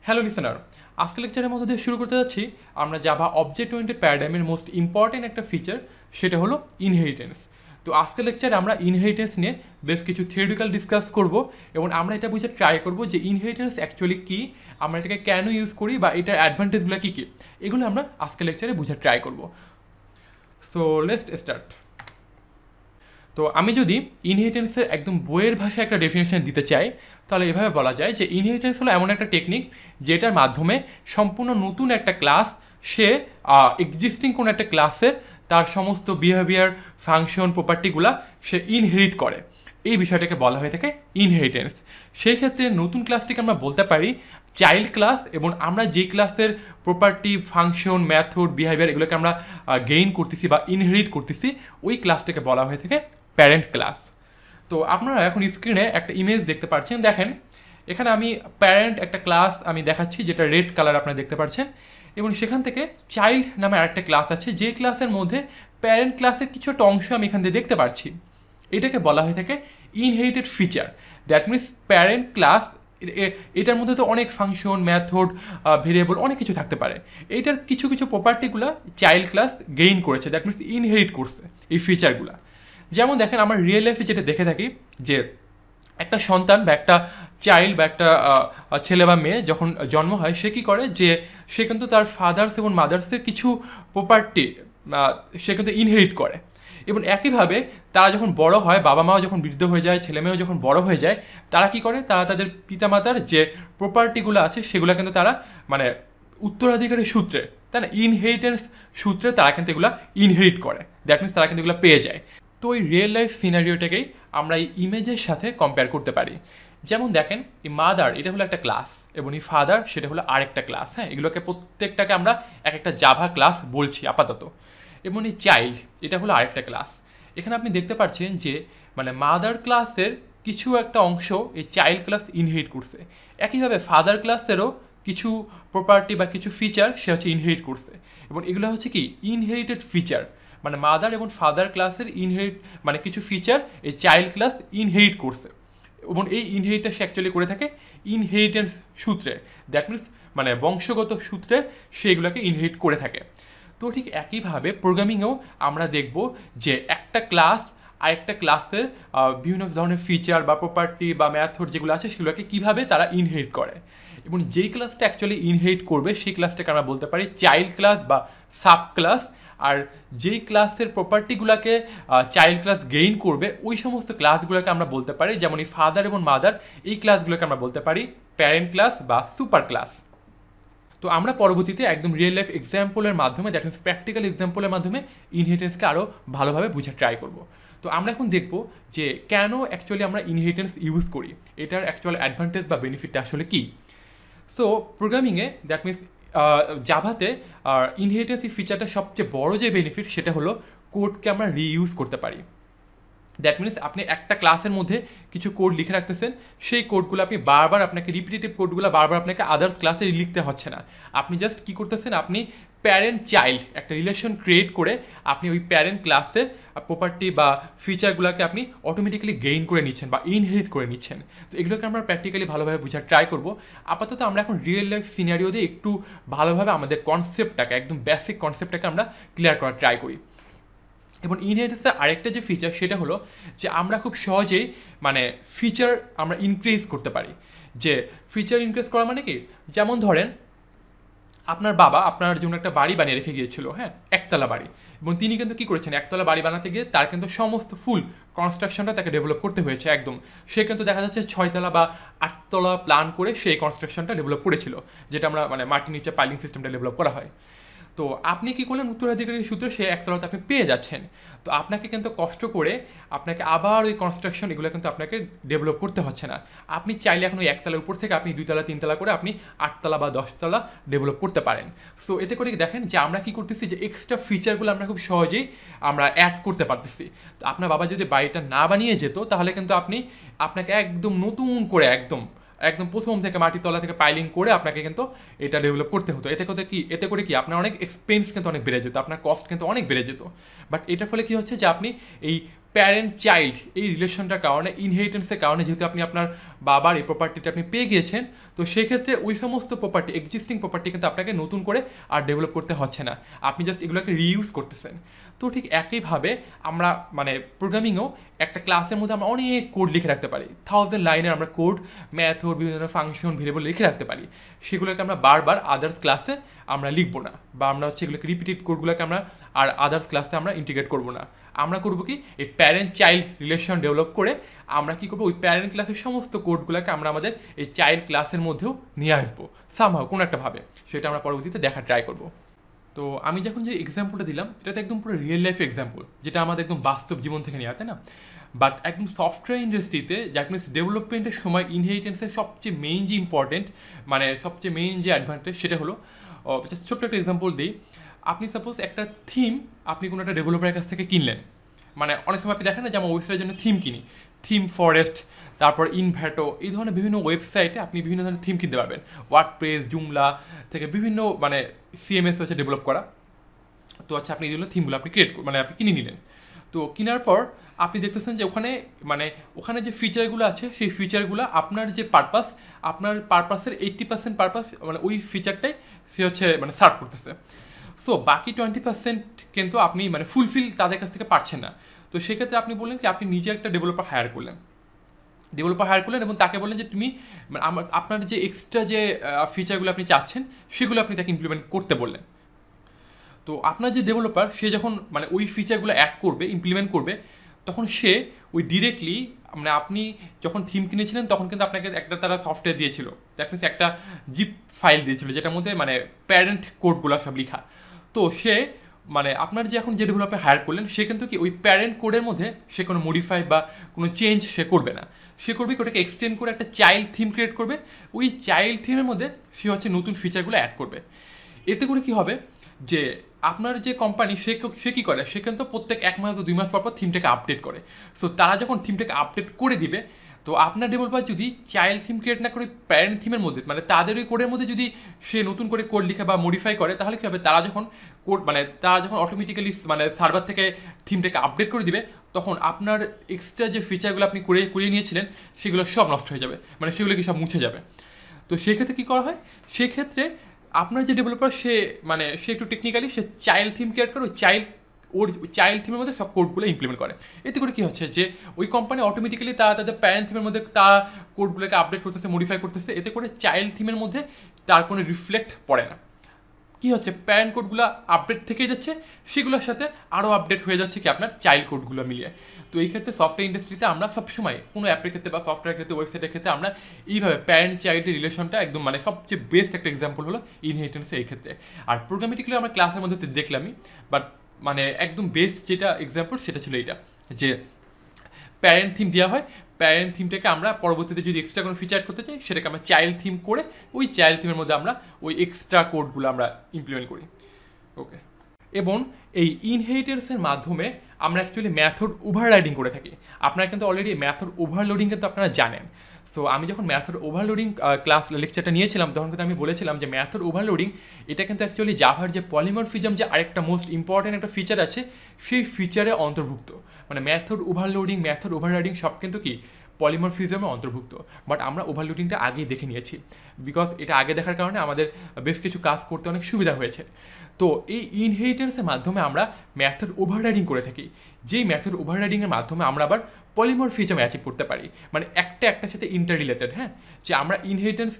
Hello listener, আজকে লেকচারের মধ্যে দিয়ে শুরু করতে যাচ্ছি আমরা জাভা অবজেক্ট ওরিয়েন্টেড প্যারাডাইমের মোস্ট ইম্পর্টেন্ট একটা ফিচার, সেটা হলো ইনহেরিটেন্স। তো আজকের লেকচারে আমরা ইনহেরিটেন্স নিয়ে বেশ কিছু থিওরিটিক্যাল ডিসকাস করব এবং আমরা এটা বুঝে ট্রাই করব যে ইনহেরিটেন্স অ্যাকচুয়ালি কী, আমরা এটাকে কেন ইউজ করি বা এটার অ্যাডভান্টেজগুলো কী কী, এগুলো আমরা আজকের লেকচারে বুঝে ট্রাই করব। So let's start. তো আমি যদি ইনহেরিটেন্সের একদম বইয়ের ভাষায় একটা ডেফিনেশন দিতে চাই, তাহলে এভাবে বলা যায় যে ইনহেরিটেন্স হলো এমন একটা টেকনিক যেটার মাধ্যমে সম্পূর্ণ নতুন একটা ক্লাস সে এক্সিস্টিং কোনো একটা ক্লাসের তার সমস্ত বিহেভিয়ার, ফাংশন, প্রপার্টিগুলা সে ইনহেরিট করে। এই বিষয়টাকে বলা হয়ে থাকে ইনহেরিটেন্স। সেই ক্ষেত্রে নতুন ক্লাসটিকে আমরা বলতে পারি চাইল্ড ক্লাস, এবং আমরা যে ক্লাসের প্রপার্টি, ফাংশন, মেথড, বিহেভিয়ার এগুলোকে আমরা গেইন করতেছি বা ইনহেরিট করতেছি, ওই ক্লাসটাকে বলা হয়ে থাকে প্যারেন্ট ক্লাস। তো আপনারা এখন স্ক্রিনে একটা ইমেজ দেখতে পাচ্ছেন। দেখেন এখানে আমি প্যারেন্ট একটা ক্লাস আমি দেখাচ্ছি, যেটা রেড কালার আপনারা দেখতে পাচ্ছেন, এবং সেখান থেকে চাইল্ড নামে আরেকটা ক্লাস আছে, যে ক্লাসের মধ্যে প্যারেন্ট ক্লাসের কিছু একটা অংশ আমি এখান থেকে দেখতে পাচ্ছি। এটাকে বলা হয়ে থাকে inherited feature. That means parent class, এটার মধ্যে তো অনেক ফাংশন, মেথড, ভেরিয়েবল অনেক কিছু থাকতে পারে। এইটার কিছু কিছু প্রপার্টিগুলো চাইল্ড ক্লাস গেইন করেছে, দ্যাট মিনস ইনহেরিট করছে এই ফিচারগুলো। যেমন দেখেন আমরা রিয়েল লাইফে যেটা দেখে থাকি যে একটা সন্তান বা একটা চাইল্ড বা একটা ছেলে বা মেয়ে যখন জন্ম হয়, সে কী করে যে সে কিন্তু তার ফাদার্স এবং মাদার্সের কিছু প্রপার্টি সে কিন্তু ইনহেরিট করে। এবং একইভাবে তারা যখন বড় হয়, বাবা মাও যখন বৃদ্ধ হয়ে যায়, ছেলে মেয়েও যখন বড় হয়ে যায়, তারা কী করে, তারা তাদের পিতামাতার যে প্রপার্টিগুলো আছে সেগুলো কিন্তু তারা মানে উত্তরাধিকারী সূত্রে, তাই না, ইনহেরিটেন্স সূত্রে তারা কিন্তু এগুলো ইনহেরিট করে। দ্যাট মিনস তারা কিন্তু এগুলো পেয়ে যায়। তো এই রিয়েল লাইফ সিনারিওটাকেই আমরা এই ইমেজের সাথে কম্পেয়ার করতে পারি। যেমন দেখেন এই মাদার, এটা হলো একটা ক্লাস, এবং এই ফাদার সেটা হলো আরেকটা ক্লাস। হ্যাঁ, এগুলোকে প্রত্যেকটাকে আমরা এক একটা জাভা ক্লাস বলছি আপাতত। এবং এই চাইল্ড, এটা হলো আরেকটা ক্লাস। এখানে আপনি দেখতে পাচ্ছেন যে মানে মাদার ক্লাসের কিছু একটা অংশ এই চাইল্ড ক্লাস ইনহেরিট করছে। একইভাবে ফাদার ক্লাসেরও কিছু প্রপার্টি বা কিছু ফিচার সে হচ্ছে ইনহেরিট করছে, এবং এগুলো হচ্ছে কি ইনহেরিটেড ফিচার। মানে মাদার এবং ফাদার ক্লাসের ইনহেরিট মানে কিছু ফিচার এই চাইল্ড ক্লাস ইনহেরিট করছে, এবং এই ইনহেরিটটা সে অ্যাকচুয়ালি করে থাকে ইনহেরিটেন্স সূত্রে। দ্যাট মিনস মানে বংশগত সূত্রে সেগুলোকে ইনহেরিট করে থাকে। তো ঠিক একইভাবে প্রোগ্রামিংয়েও আমরা দেখব যে একটা ক্লাস আরেকটা ক্লাসের বিভিন্ন ধরনের ফিচার বা প্রপার্টি বা মেথড যেগুলো আছে সেগুলোকে কীভাবে তারা ইনহেরিট করে, এবং যেই ক্লাসটা অ্যাকচুয়ালি ইনহেরিট করবে সেই ক্লাসটাকে আমরা বলতে পারি চাইল্ড ক্লাস বা সাব ক্লাস। আর যেই ক্লাসের প্রপার্টিগুলোকে চাইল্ড ক্লাস গেইন করবে ওই সমস্ত ক্লাসগুলোকে আমরা বলতে পারি, যেমন এই ফাদার এবং মাদার, এই ক্লাসগুলোকে আমরা বলতে পারি প্যারেন্ট ক্লাস বা সুপার ক্লাস। তো আমরা পরবর্তীতে একদম রিয়েল লাইফ এক্সাম্পলের মাধ্যমে, দ্যাট মিনস প্র্যাকটিক্যাল এক্সাম্পলের মাধ্যমে ইনহেরিটেন্সকে আরও ভালোভাবে বুঝে ট্রাই করব। তো আমরা এখন দেখব যে কেন অ্যাকচুয়ালি আমরা ইনহেরিটেন্স ইউজ করি, এটার অ্যাকচুয়াল অ্যাডভান্টেজ বা বেনিফিটটা আসলে কী। সো প্রোগ্রামিংয়ে দ্যাট মিনস জাভাতে ইনহেরিটেন্স ফিচারটা সবচেয়ে বড় যে বেনিফিট সেটা হলো কোডকে আমরা রিইউজ করতে পারি। দ্যাট মিনস আপনি একটা ক্লাসের মধ্যে কিছু কোড লিখে রাখতেছেন, সেই কোডগুলো আপনি বারবার আপনাকে রিপিটেটিভ কোডগুলো বারবার আপনাকে আদার্স ক্লাসে লিখতে হচ্ছে না। আপনি জাস্ট কী করতেছেন, আপনি প্যারেন্ট চাইল্ড একটা রিলেশন ক্রিয়েট করে আপনি ওই প্যারেন্ট ক্লাসের প্রপার্টি বা ফিচারগুলোকে আপনি অটোমেটিক্যালি গেইন করে নিচ্ছেন বা ইনহেরিট করে নিচ্ছেন। তো এগুলোকে আমরা প্র্যাকটিক্যালি ভালোভাবে বোঝার ট্রাই করব। আপাতত আমরা এখন রিয়েল লাইফ সিনারিও দিয়ে একটু ভালোভাবে আমাদের কনসেপ্টটাকে, একদম বেসিক কনসেপ্টটাকে আমরা ক্লিয়ার করার ট্রাই করি। এবং ইনহেরিটেন্সের আরেকটা যে ফিচার সেটা হলো যে আমরা খুব সহজেই মানে ফিচার আমরা ইনক্রিজ করতে পারি। যে ফিচার ইনক্রিজ করা মানে কি, যেমন ধরেন আপনার বাবা আপনার জন্য একটা বাড়ি বানিয়ে রেখে গিয়েছিল, হ্যাঁ, একতলা বাড়ি, এবং তিনি কিন্তু কী করেছেন, একতলা বাড়ি বানাতে গিয়ে তার কিন্তু সমস্ত ফুল কনস্ট্রাকশনটা তাকে ডেভেলপ করতে হয়েছে একদম। সে কিন্তু দেখা যাচ্ছে 6তলা বা 8তলা প্ল্যান করে সেই কনস্ট্রাকশনটা ডেভেলপ করেছিল, যেটা আমরা মানে মাটির নিচে পাইলিং সিস্টেমটা ডেভেলপ করা হয়। তো আপনি কী করলেন, উত্তরাধিকারী সূত্রে সেই একতলাতে আপনি পেয়ে যাচ্ছেন। তো আপনাকে কিন্তু কষ্ট করে আপনাকে আবার ওই কনস্ট্রাকশন এগুলো কিন্তু আপনাকে ডেভেলপ করতে হচ্ছে না। আপনি চাইলে এখন ওই একতলার উপর থেকে আপনি 2তলা 3তলা করে আপনি 8তলা বা 10তলা ডেভেলপ করতে পারেন। সো এতে করে দেখেন যে আমরা কী করতেছি, যে এক্সট্রা ফিচারগুলো আমরা খুব সহজেই আমরা অ্যাড করতে পারতেছি। তো আপনার বাবা যদি বাড়িটা না বানিয়ে যেত তাহলে কিন্তু আপনাকে একদম নতুন করে একদম প্রথম থেকে মাটির তলা থেকে পাইলিং করে আপনাকে কিন্তু এটা ডেভেলপ করতে হতো। এতে করে কি আপনার অনেক এক্সপেন্স কিন্তু অনেক বেড়ে যেত, আপনার কস্ট কিন্তু অনেক বেড়ে যেত। বাট এটার ফলে কী হচ্ছে যে আপনি এই প্যারেন্ট চাইল্ড এই রিলেশনটার কারণে, ইনহেরিটেন্সের কারণে, যেহেতু আপনি আপনার বাবার এই প্রপার্টিটা আপনি পেয়ে গিয়েছেন, তো সেক্ষেত্রে ওই সমস্ত প্রপার্টি, এক্সিস্টিং প্রপার্টি কিন্তু আপনাকে নতুন করে আর ডেভেলপ করতে হচ্ছে না, আপনি জাস্ট এগুলোকে রিইউজ করতেছেন। তো ঠিক একইভাবে আমরা মানে প্রোগ্রামিংও একটা ক্লাসের মধ্যে আমরা অনেক কোড লিখে রাখতে পারি, 1000 লাইনের আমরা কোড, ম্যাথড, বিভিন্ন ধরনের ফাংশন, ভেরিয়েবল লিখে রাখতে পারি। সেগুলোকে আমরা বারবার আদার্স ক্লাসে আমরা লিখবো না, বা আমরা হচ্ছে এগুলোকে রিপিটেড কোডগুলোকে আমরা আর আদার্স ক্লাসে আমরা ইন্টিগ্রেট করবো না। আমরা করবো কি, এই প্যারেন্ট চাইল্ড রিলেশন ডেভেলপ করে আমরা কি করবো, ওই প্যারেন্ট ক্লাসের সমস্ত কোডগুলোকে আমরা আমাদের এই চাইল্ড ক্লাসের মধ্যেও নিয়ে আসবো সামহাও, কোনো একটা ভাবে। সেটা আমরা পরবর্তীতে দেখার ট্রাই করবো। তো আমি যখন যে এক্সাম্পলটা দিলাম, এটা তো একদম পুরো রিয়েল লাইফ এক্সাম্পল, যেটা আমাদের একদম বাস্তব জীবন থেকে নেওয়া, তাই না? বাট একদম সফটওয়্যার ইন্ডাস্ট্রিতে, দ্যাট মিনস ডেভেলপমেন্টের সময় ইনহেরিটেন্সের সবচেয়ে মেইন যে ইম্পর্টেন্ট, মানে সবচেয়ে মেইন যে অ্যাডভান্টেজ, সেটা হলো, জাস্ট ছোট্ট একটা এক্সাম্পল দিই। আপনি সাপোজ একটা থিম আপনি কোনো একটা ডেভেলপারের কাছ থেকে কিনলেন, মানে অনেক সময় আপনি দেখেন না যে আমার ওয়েবসাইটের জন্য থিম কিনি, থিম ফরেস্ট, তারপর ইনভ্যাটো, এই ধরনের বিভিন্ন ওয়েবসাইটে আপনি বিভিন্ন ধরনের থিম কিনতে পারবেন, ওয়ার্ডপ্রেস, জুমলা থেকে বিভিন্ন মানে সিএমএস হচ্ছে ডেভেলপ করা। তো আচ্ছা, আপনি এই জন্য থিমগুলো আপনি মানে আপনি কিনে নিলেন। তো কেনার পর আপনি দেখতেছেন যে ওখানে যে ফিচারগুলো আছে, সেই ফিচারগুলো আপনার যে পারপাস, আপনার পারপাসের 80% পারপাস মানে ওই ফিচারটাই সে হচ্ছে মানে সার্ভ করতেছে। সো বাকি 20% কিন্তু আপনি মানে ফুলফিল তাদের কাছ থেকে পারছেন না। তো সেক্ষেত্রে আপনি বললেন কি, আপনি নিজে একটা ডেভেলপার হায়ার করলেন এবং তাকে বললেন যে তুমি আপনার যে এক্সট্রা যে ফিচারগুলো আপনি চাচ্ছেন সেগুলো আপনি তাকে ইমপ্লিমেন্ট করতে বললেন। তো আপনার যে ডেভেলপার, সে যখন মানে ওই ফিচারগুলো অ্যাড করবে, ইমপ্লিমেন্ট করবে, তখন সে ওই ডিরেক্টলি, মানে আপনি যখন থিম কিনেছিলেন তখন কিন্তু আপনাকে একটা তারা সফটওয়্যার দিয়েছিল, দ্যাট মিনস একটা জিপ ফাইল দিয়েছিল, যেটার মধ্যে মানে প্যারেন্ট কোডগুলো সব লেখা। তো সে মানে আপনার যে এখন যে ডেভেলপার হায়ার করলেন, সে কিন্তু কি ওই প্যারেন্ট কোডের মধ্যে সে কোনো মডিফাই বা কোনো চেঞ্জ সে করবে না। সে করবে কি, ওটাকে এক্সটেন্ড করে একটা চাইল্ড থিম ক্রিয়েট করবে, ওই চাইল্ড থিমের মধ্যে সে হচ্ছে নতুন ফিচারগুলো অ্যাড করবে। এতে করে কি হবে যে আপনার যে কোম্পানি, সে কী করে, সে কিন্তু প্রত্যেক 1 মাস বা 2 মাস পর থিমটাকে আপডেট করে। সো তারা যখন থিমটাকে আপডেট করে দিবে, তো আপনার ডেভেলপার যদি চাইল্ড থিম ক্রিয়েট না করে প্যারেন্ট থিমের মধ্যে, মানে তাদের ওই কোডের মধ্যে যদি সে নতুন করে কোড লিখে বা মডিফাই করে, তাহলে কী হবে, তারা যখন অটোমেটিক্যালি মানে সার্ভার থেকে থিমটাকে আপডেট করে দিবে, তখন আপনার এক্সট্রা যে ফিচারগুলো আপনি করিয়ে নিয়েছিলেন সেগুলো সব নষ্ট হয়ে যাবে, মানে সেগুলো কি সব মুছে যাবে। তো সেক্ষেত্রে কী করা হয়, সেক্ষেত্রে আপনার যে ডেভেলপার সে একটু টেকনিক্যালি সে চাইল্ড থিম ক্রিয়েট করে, ওর চাইল্ড থিমের মধ্যে সব কোডগুলো ইমপ্লিমেন্ট করে। এতে করে কী হচ্ছে যে ওই কোম্পানি অটোমেটিক্যালি তাদের প্যারেন্ট থিমের মধ্যে কোডগুলোকে আপডেট করতেছে, মডিফাই করতেছে। এতে করে চাইল্ড থিমের মধ্যে তার কোনো রিফ্লেক্ট পড়ে না। কী হচ্ছে, প্যারেন্ট কোডগুলো আপডেট থেকেই যাচ্ছে, সেগুলোর সাথে আরও আপডেট হয়ে যাচ্ছে কি আপনার চাইল্ড কোডগুলো মিলিয়ে। তো এই ক্ষেত্রে সফটওয়্যার ইন্ডাস্ট্রিতে আমরা সবসময় কোনো অ্যাপের ক্ষেত্রে বা সফটওয়্যার ক্ষেত্রে, ওয়েবসাইটের ক্ষেত্রে আমরা এইভাবে প্যারেন্ট চাইল্ডের রিলেশনটা একদম মানে সবচেয়ে বেস্ট একটা এক্সাম্পল হলো ইনহেরিটেন্সের এই ক্ষেত্রে। আর প্রোগ্রামেটিক্যালি আমরা ক্লাসের মধ্যে দেখলামই, বাট মানে একদম বেস্ট যেটা এক্সাম্পল সেটা ছিল এইটা, যে প্যারেন্ট থিম দেওয়া হয়, প্যারেন্ট থিমটাকে আমরা পরবর্তীতে যদি এক্সট্রা কোনো ফিচার করতে চাই, সেটাকে আমরা চাইল্ড থিম করে ওই চাইল্ড থিমের মধ্যে আমরা ওই এক্সট্রা কোডগুলো আমরা ইমপ্লিমেন্ট করি। ওকে, এবং এই ইনহেরিটেন্সের মাধ্যমে আমরা অ্যাকচুয়ালি মেথড ওভাররাইডিং করে থাকি। আপনারা কিন্তু অলরেডি মেথড ওভারলোডিং কিন্তু আপনারা জানেন। সো আমি যখন মেথড ওভারলোডিং ক্লাস লেকচারটা নিয়েছিলাম, তখন কিন্তু আমি বলেছিলাম যে মেথড ওভারলোডিং এটা কিন্তু অ্যাকচুয়ালি জাভার যে পলিমরফিজম যে আরেকটা মোস্ট ইম্পর্ট্যান্ট একটা ফিচার আছে, সেই ফিচারে অন্তর্ভুক্ত। মানে মেথড ওভারলোডিং, মেথড ওভাররাইডিং সব কিন্তু কি পলিমরফিজমে অন্তর্ভুক্ত। বাট আমরা ওভারলোডিংটা আগেই দেখে নিয়েছি, বিকজ এটা আগে দেখার কারণে আমাদের বেশ কিছু কাজ করতে অনেক সুবিধা হয়েছে। তো এই ইনহেরিটেন্সের মাধ্যমে আমরা মেথড ওভাররাইডিং করে থাকি, যেই মেথড ওভাররাইডিংয়ের মাধ্যমে আমরা আবার পলিমরফিজম অ্যাচিভ করতে পারি, মানে একটার সাথে ইন্টার রিলেটেড। হ্যাঁ, যে আমরা ইনহেরিটেন্স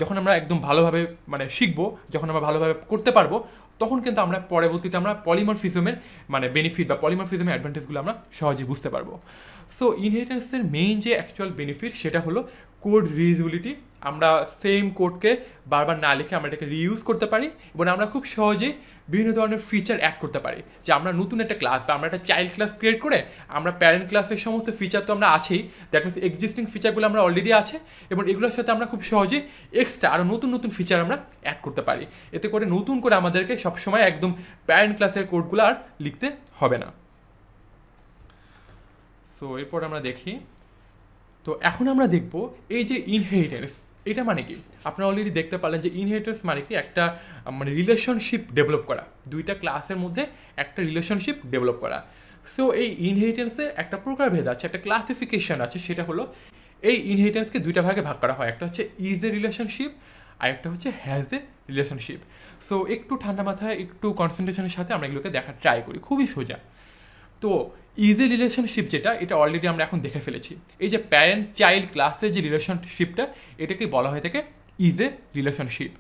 যখন আমরা একদম ভালোভাবে মানে শিখবো, যখন আমরা ভালোভাবে করতে পারবো, তখন কিন্তু আমরা পরবর্তীতে আমরা পলিমরফিজমের মানে বেনিফিট বা পলিমরফিজমের অ্যাডভান্টেজগুলো আমরা সহজেই বুঝতে পারবো। সো ইনহেরিটেন্সের মেইন যে অ্যাকচুয়াল বেনিফিট সেটা হলো কোড রিইউজেবিলিটি। আমরা সেম কোডকে বারবার না লিখে আমরা এটাকে রিইউজ করতে পারি, এবং আমরা খুব সহজেই বিভিন্ন ধরনের ফিচার অ্যাড করতে পারি। যে আমরা নতুন একটা ক্লাস বা আমরা একটা চাইল্ড ক্লাস ক্রিয়েট করে আমরা প্যারেন্ট ক্লাসের সমস্ত ফিচার তো আমরা আছেই, দ্যাট মিনস এক্সিস্টিং ফিচারগুলো আমরা অলরেডি আছে, এবং এগুলোর সাথে আমরা খুব সহজেই এক্সট্রা আরও নতুন নতুন ফিচার আমরা অ্যাড করতে পারি। এতে করে নতুন করে আমাদেরকে সবসময় একদম প্যারেন্ট ক্লাসের কোডগুলো আর লিখতে হবে না। সো এরপর আমরা দেখি, তো এখন আমরা দেখব এই যে ইনহেরিটেন্স, এটা মানে কি। আপনারা অলরেডি দেখতে পারলেন যে ইনহেরিটেন্স মানে কি একটা মানে রিলেশনশিপ ডেভেলপ করা, দুইটা ক্লাসের মধ্যে একটা রিলেশনশিপ ডেভেলপ করা। সো এই ইনহেরিটেন্সের একটা প্রকারভেদ আছে, একটা ক্লাসিফিকেশন আছে, সেটা হলো এই ইনহেরিটেন্সকে দুইটা ভাগে ভাগ করা হয়, একটা হচ্ছে ইজ এ রিলেশনশিপ আর একটা হচ্ছে হ্যাজ এ রিলেশনশিপ। সো একটু ঠান্ডা মাথায় একটু কনসেন্ট্রেশনের সাথে আমরা এগুলোকে দেখার ট্রাই করি, খুবই সোজা। তো ইজ এ রিলেশনশিপ যেটা, এটা অলরেডি আমরা এখন দেখে ফেলেছি। এই যে প্যারেন্ট চাইল্ড ক্লাসের যে রিলেশনশিপটা, এটাকে বলা হয়ে থাকে ইজ এ রিলেশনশিপ।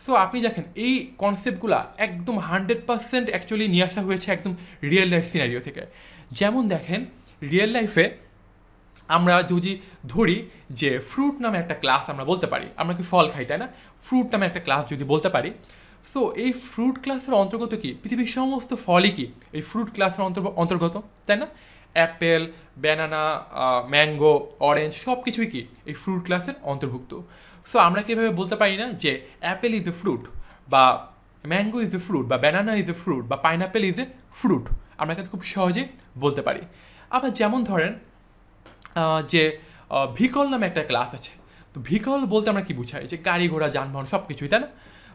সো আপনি দেখেন এই কনসেপ্টগুলো একদম 100% অ্যাকচুয়ালি নিয়ে আসা হয়েছে একদম রিয়েল লাইফ সিনারিও থেকে। যেমন দেখেন রিয়েল লাইফে আমরা যদি ধরি যে ফ্রুট নামে একটা ক্লাস আমরা বলতে পারি, আমরা কি ফল খাই তাই না, ফ্রুট নামে একটা ক্লাস যদি বলতে পারি, সো এই ফ্রুট ক্লাসের অন্তর্গত কি পৃথিবীর সমস্ত ফলই কি এই ফ্রুট ক্লাসের অন্তর্গত, তাই না? অ্যাপেল, ব্যানানা, ম্যাঙ্গো, অরেঞ্জ সব কিছুই কি এই ফ্রুট ক্লাসের অন্তর্ভুক্ত। সো আমরা কি এভাবে বলতে পারি না যে অ্যাপেল ইজ এ ফ্রুট, বা ম্যাঙ্গো ইজ এ ফ্রুট, বা ব্যানানা ইজ এ ফ্রুট, বা পাইনাপেল ইজ এ ফ্রুট? আমরা কিন্তু খুব সহজেই বলতে পারি। আবার যেমন ধরেন যে ভিকল নামে একটা ক্লাস আছে। তো ভিকল বলতে আমরা কি বুঝাই, যে গাড়ি ঘোড়া যানবাহন সব কিছুই, তাই না?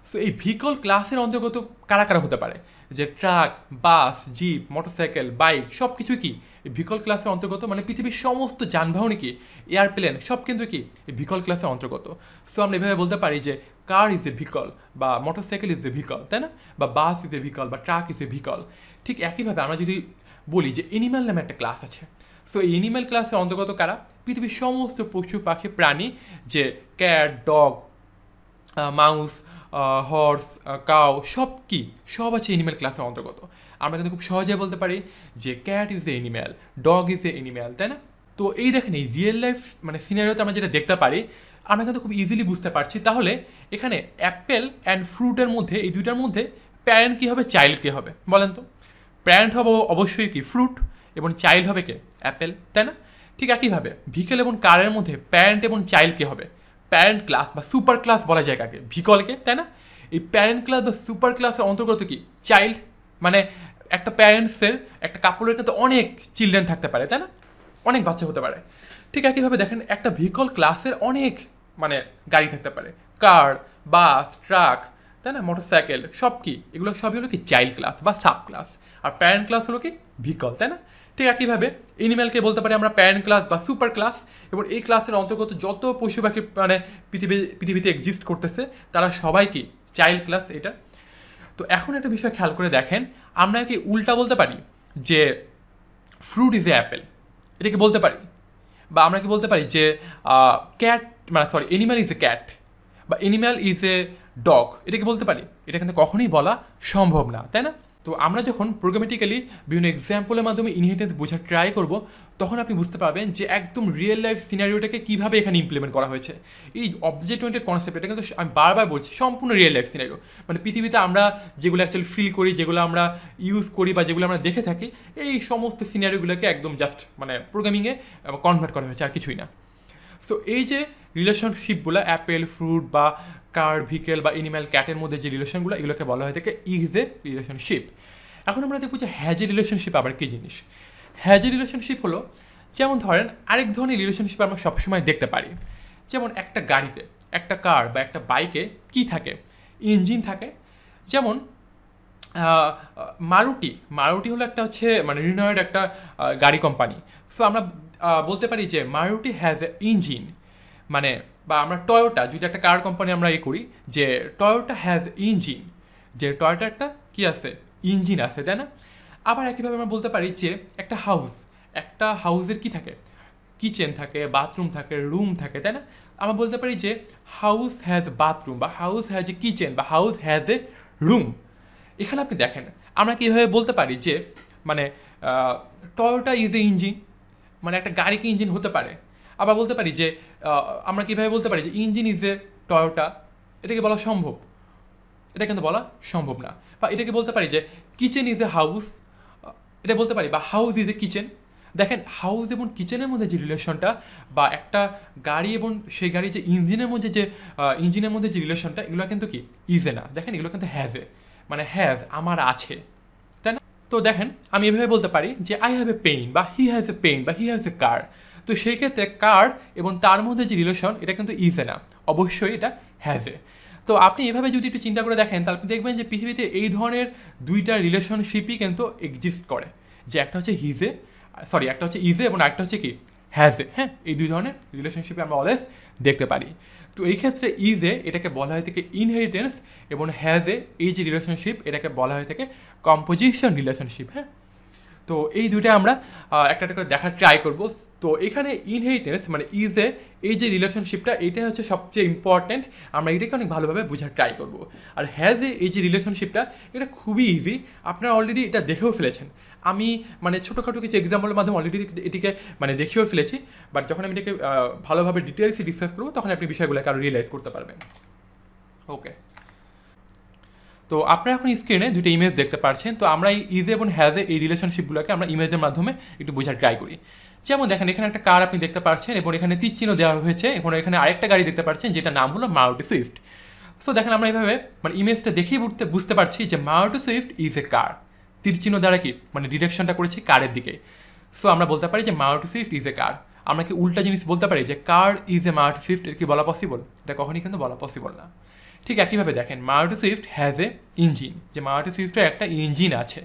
সো এই ভিকল ক্লাসের অন্তর্গত কারা কারা হতে পারে, যে ট্রাক, বাস, জিপ, মোটরসাইকেল, বাইক সব কিছুই কি এই ভিকল ক্লাসের অন্তর্গত। মানে পৃথিবীর সমস্ত যানবাহনই কি, এয়ারপ্লেন সব কিন্তু কি এই ভিকল ক্লাসের অন্তর্গত। সো আমরা এভাবে বলতে পারি যে কার ইজ এ ভিকল, বা মোটরসাইকেল ইজ এ ভিকল, তাই না? বা বাস ইজ এ ভিকল, বা ট্রাক ইজ এ ভিকল। ঠিক একইভাবে আমরা যদি বলি যে এনিম্যাল নামে একটা ক্লাস আছে, সো এই এনিম্যাল ক্লাসের অন্তর্গত কারা, পৃথিবীর সমস্ত পশু পাখি প্রাণী, যে cat, dog, mouse, horse, cow সব কি সব আছে এনিম্যাল ক্লাসের অন্তর্গত। আমরা কিন্তু খুব সহজে বলতে পারি যে cat is a animal, dog is a animal, তাই না? তো এই দেখেন এই রিয়েল লাইফ মানে সিনারিওতে আমরা যেটা দেখতে পারি, আমরা কিন্তু খুব ইজিলি বুঝতে পারছি। তাহলে এখানে অ্যাপেল অ্যান্ড ফ্রুটের মধ্যে, এই দুইটার মধ্যে প্যারেন্ট কী হবে, চাইল্ড কী হবে বলেন তো? প্যারেন্ট হবে অবশ্যই কি ফ্রুট, এবং চাইল্ড হবে কে অ্যাপেল, তাই না? ঠিক একইভাবে ভিকেল এবং কারের মধ্যে প্যারেন্ট এবং চাইল্ড কে হবে, প্যারেন্ট ক্লাস বা সুপার ক্লাস বলা যায় কাকে, ভিকলকে, তাই না? এই প্যারেন্ট ক্লাস বা সুপার ক্লাসের অন্তর্গত কি চাইল্ড। মানে একটা প্যারেন্টসের, একটা কাপড়ের কিন্তু অনেক চিলড্রেন থাকতে পারে, তাই না? অনেক বাচ্চা হতে পারে। ঠিক একইভাবে দেখেন একটা ভিকল ক্লাসের অনেক মানে গাড়ি থাকতে পারে, কার, বাস, ট্রাক, তাই না, মোটরসাইকেল সব কি, এগুলো সবই হলো কি চাইল্ড ক্লাস বা সাব ক্লাস। আর প্যারেন্ট ক্লাস হলো কি ভিকল, তাই না? ঠিক একইভাবে এনিম্যালকে বলতে পারি আমরা প্যারেন্ট ক্লাস বা সুপার ক্লাস, এবং এই ক্লাসের অন্তর্গত যত পশু পাখি মানে পৃথিবীতে এক্সিস্ট করতেছে তারা সবাই কি চাইল্ড ক্লাস এটা। তো এখন একটা বিষয় খেয়াল করে দেখেন, আমরা কি উল্টা বলতে পারি যে ফ্রুট ইজ এ অ্যাপেল, এটাকে বলতে পারি? বা আমরা কি বলতে পারি যে ক্যাট মানে sorry animal is a cat, বা এনিম্যাল ইজ এ ডগ, এটাকে বলতে পারি? এটা কিন্তু কখনোই বলা সম্ভব না, তাই না? তো আমরা যখন প্রোগ্রামেটিক্যালি বিভিন্ন এক্সাম্পলের মাধ্যমে ইনহেরিটেন্স বোঝার ট্রাই করব, তখন আপনি বুঝতে পারবেন যে একদম রিয়েল লাইফ সিনারিওটাকে কীভাবে এখানে ইমপ্লিমেন্ট করা হয়েছে। এই অবজেক্ট ওরিয়েন্টেড কনসেপ্ট, এটা কিন্তু আমি বারবার বলছি সম্পূর্ণ রিয়েল লাইফ সিনারিও। মানে পৃথিবীতে আমরা যেগুলো অ্যাকচুয়ালি ফিল করি, যেগুলো আমরা ইউজ করি, বা যেগুলো আমরা দেখে থাকি, এই সমস্ত সিনারিওগুলোকে একদম জাস্ট মানে প্রোগ্রামিংয়ে কনভার্ট করা হয়েছে, আর কিছুই না। সো এই যে রিলেশনশিপগুলো অ্যাপেল, ফ্রুট, বা কার, ভিকেল, বা এনিম্যাল, ক্যাটের মধ্যে যে রিলেশনগুলো, এগুলোকে বলা হয়ে থাকে ইজ এ রিলেশনশিপ। এখন আমরা দেখবো যে হ্যাজ এ রিলেশনশিপ আবার কী জিনিস। হ্যাজ এ রিলেশনশিপ হলো, যেমন ধরেন আরেক ধরনের রিলেশনশিপ আমরা সবসময় দেখতে পারি। যেমন একটা গাড়িতে, একটা কার বা একটা বাইকে কী থাকে, ইঞ্জিন থাকে। যেমন মারুতি হলো একটা হচ্ছে মানে রিনয়েড একটা গাড়ি কোম্পানি। সো আমরা বলতে পারি যে মারুতি হ্যাজ এ ইঞ্জিন, মানে বা আমরা টয়োটা যদি একটা কার কোম্পানি আমরা করি, যে টয়োটা হ্যাজ ইঞ্জিন, যে টয়োটা একটা কী আছে, ইঞ্জিন আছে, তাই না? আবার একইভাবে আমরা বলতে পারি যে একটা হাউসের কী থাকে, কিচেন থাকে, বাথরুম থাকে, রুম থাকে, তাই না? আমরা বলতে পারি যে হাউস হ্যাজ বাথরুম, বা হাউস হ্যাজ এ কিচেন, বা হাউস হ্যাজ এ রুম। এখানে আপনি দেখেন আমরা কীভাবে বলতে পারি যে মানে টয়োটা ইজ এ ইঞ্জিন, মানে একটা গাড়ি কি ইঞ্জিন হতে পারে। আবার বলতে পারি যে আমরা কীভাবে বলতে পারি যে ইঞ্জিন ইজ এ টয়োটা, এটাকে বলা সম্ভব? এটা কিন্তু বলা সম্ভব না। বা এটাকে বলতে পারি যে কিচেন ইজ এ হাউস, এটা বলতে পারি, বা হাউস ইজ এ কিচেন। দেখেন হাউস এবং কিচেনের মধ্যে যে রিলেশনটা, বা একটা গাড়ি এবং সেই গাড়ির যে ইঞ্জিনের মধ্যে যে রিলেশনটা, এগুলো কিন্তু কি ইজে না। দেখেন এগুলো কিন্তু হ্যাজ এ, মানে হ্যাজ আমার আছে, তাই না? তো দেখেন আমি এভাবে বলতে পারি যে আই হ্যাভ এ পেইন, বা হি হ্যাজ এ পেইন, বা হি হ্যাজ এ কার। তো সেই ক্ষেত্রে কার এবং তার মধ্যে যে রিলেশন, এটা কিন্তু ইজে না, অবশ্যই এটা হ্যাজ এ। তো আপনি এভাবে যদি একটু চিন্তা করে দেখেন, তাহলে আপনি দেখবেন যে পৃথিবীতে এই ধরনের দুইটা রিলেশনশিপই কিন্তু এক্সিস্ট করে। যে একটা হচ্ছে একটা হচ্ছে ইজে এবং আরেকটা হচ্ছে কি হ্যাজে। হ্যাঁ, এই দুই ধরনের রিলেশনশিপে আমরা অলওয়েজ দেখতে পারি। তো এই ক্ষেত্রে ইজে এটাকে বলা হয় থেকে ইনহেরিটেন্স এবং হ্যাজে এই যে রিলেশনশিপ এটাকে বলা হয় থেকে কম্পোজিশন রিলেশনশিপ। হ্যাঁ, তো এই দুইটা আমরা একটা একটা করে দেখার ট্রাই করব। তো এখানে ইনহেরিটেন্স মানে ইজে এই যে রিলেশনশিপটা এটাই হচ্ছে সবচেয়ে ইম্পর্ট্যান্ট, আমরা এটাকে অনেক ভালোভাবে বোঝার ট্রাই করব। আর হ্যাজে এই যে রিলেশনশিপটা এটা খুবই ইজি, আপনারা অলরেডি এটা দেখেও ফেলেছেন। আমি মানে ছোটোখাটো কিছু এক্সাম্পলের মাধ্যমে অলরেডি এটিকে মানে দেখিয়েও ফেলেছি, বাট যখন আমি এটাকে ভালোভাবে ডিটেলসে ডিসকাস করবো তখন আপনি বিষয়গুলোকে আরও রিয়েলাইজ করতে পারবেন। ওকে, তো আপনারা এখন স্ক্রিনে দুটো ইমেজ দেখতে পাচ্ছেন। তো আমরা এই ইজে এবং হ্যাজে এই রিলেশনশিপগুলোকে আমরা ইমেজের মাধ্যমে একটু বোঝার ট্রাই করি। যেমন দেখেন এখানে একটা কার আপনি দেখতে পাচ্ছেন এবং এখানে তীর চিহ্ন দেওয়া হয়েছে এবং এখানে আরেকটা গাড়ি দেখতে পাচ্ছেন যেটা নাম হলো মারুতি সুইফট। সো দেখেন আমরা এইভাবে মানে ইমেজটা দেখেই বুঝতে পারছি যে মারুতি সুইফট ইজ এ কার। তীর চিহ্ন দ্বারা কি মানে ডিরেকশনটা করেছি কারের দিকে। সো আমরা বলতে পারি যে মারুতি সুইফট ইজ এ কার। আমরা কি উল্টা জিনিস বলতে পারি যে car is a Maruti Swift, এর কি বলা পসিবল? এটা কখনই কিন্তু বলা পসিবল না। ঠিক একইভাবে দেখেন Maruti Swift has A engine, যে মারুতি সুইফটের একটা ইঞ্জিন আছে।